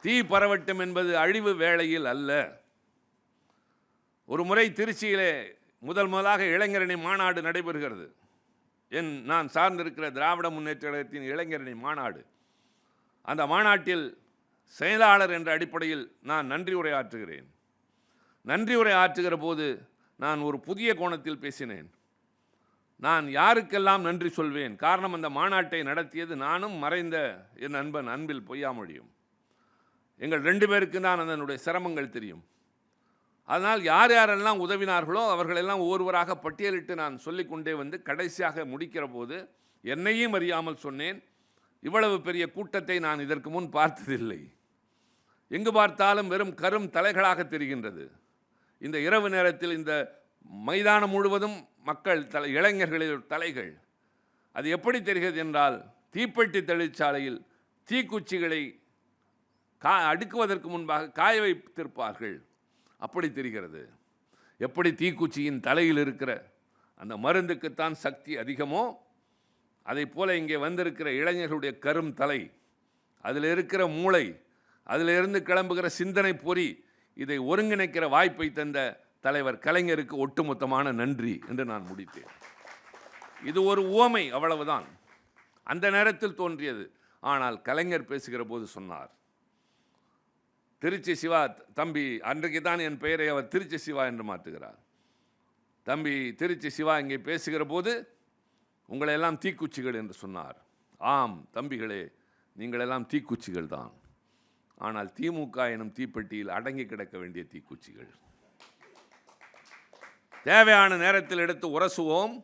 தீ பரவட்டும் என்பது அழிவு வேளையில் அல்ல. ஒரு முறை திருச்சியிலே முதலாக இளைஞரணி மாநாடு நடைபெறுகிறது. நான் சார்ந்திருக்கிற திராவிட முன்னேற்ற கழகத்தின் இளைஞரணி மாநாடு. அந்த மாநாட்டில் செயலாளர் என்ற அடிப்படையில் நான் நன்றி உரை ஆற்றுகிறேன். நன்றி உரை ஆற்றுகிற போது நான் ஒரு புதிய கோணத்தில் பேசினேன். நான் யாருக்கெல்லாம் நன்றி சொல்வேன்? காரணம், அந்த மாநாட்டை நடத்தியது நானும் மறைந்த என் நண்பன் அன்பில் பொய்யாமொழியும். எங்கள் 2 பேருக்கு தான் அதனுடைய சிரமங்கள் தெரியும். அதனால் யார் யாரெல்லாம் உதவினார்களோ அவர்களெல்லாம் ஒவ்வொருவராக பட்டியலிட்டு நான் சொல்லிக்கொண்டே வந்து கடைசியாக முடிக்கிற போது என்னையும் அறியாமல் சொன்னேன், இவ்வளவு பெரிய கூட்டத்தை நான் இதற்கு முன் பார்த்ததில்லை. எங்கு பார்த்தாலும் வெறும் கரும் தலைகளாக தெரிகின்றது. இந்த இரவு நேரத்தில் இந்த மைதானம் முழுவதும் மக்கள் இளைஞர்களின் தலைகள். அது எப்படி தெரிகிறது என்றால், தீப்பெட்டி தொழிற்சாலையில் தீக்குச்சிகளை அடுக்குவதற்கு முன்பாக காய வைத்திருப்பார்கள். அப்படி தெரிகிறது. எப்படி தீக்குச்சியின் தலையில் இருக்கிற அந்த மருந்துக்குத்தான் சக்தி அதிகமோ, அதை போல இங்கே வந்திருக்கிற இளைஞர்களுடைய கரும் தலை, அதில் இருக்கிற மூளை, அதிலிருந்து கிளம்புகிற சிந்தனை பொறி, இதை ஒருங்கிணைக்கிற வாய்ப்பை தந்த தலைவர் கலைஞருக்கு ஒட்டுமொத்தமான நன்றி என்று நான் முடித்தேன். இது ஒரு உவமை, அவ்வளவுதான். அந்த நேரத்தில் தோன்றியது. ஆனால் கலைஞர் பேசுகிற போது சொன்னார், திருச்சி சிவா தம்பி, அன்றைக்கு தான் என் பெயரை அவர் திருச்சி சிவா என்று மாற்றுகிறார். தம்பி திருச்சி சிவா இங்கே பேசுகிற போது உங்களெல்லாம் தீக்குச்சிகள் என்று சொன்னார். ஆம் தம்பிகளே, நீங்களெல்லாம் தீக்குச்சிகள் தான். ஆனால் திமுக எனும் தீப்பெட்டியில் அடங்கி கிடக்க வேண்டிய தீக்குச்சிகள். தேவையான நேரத்தில் எடுத்து உரசுவோம்,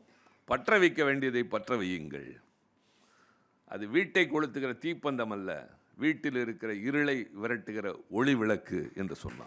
பற்ற வைக்க வேண்டியதை பற்ற வையுங்கள். அது வீட்டை கொளுத்துகிற தீப்பந்தம் அல்ல, வீட்டில் இருக்கிற இருளை விரட்டுகிற ஒளி விளக்கு என்று சொன்னார்.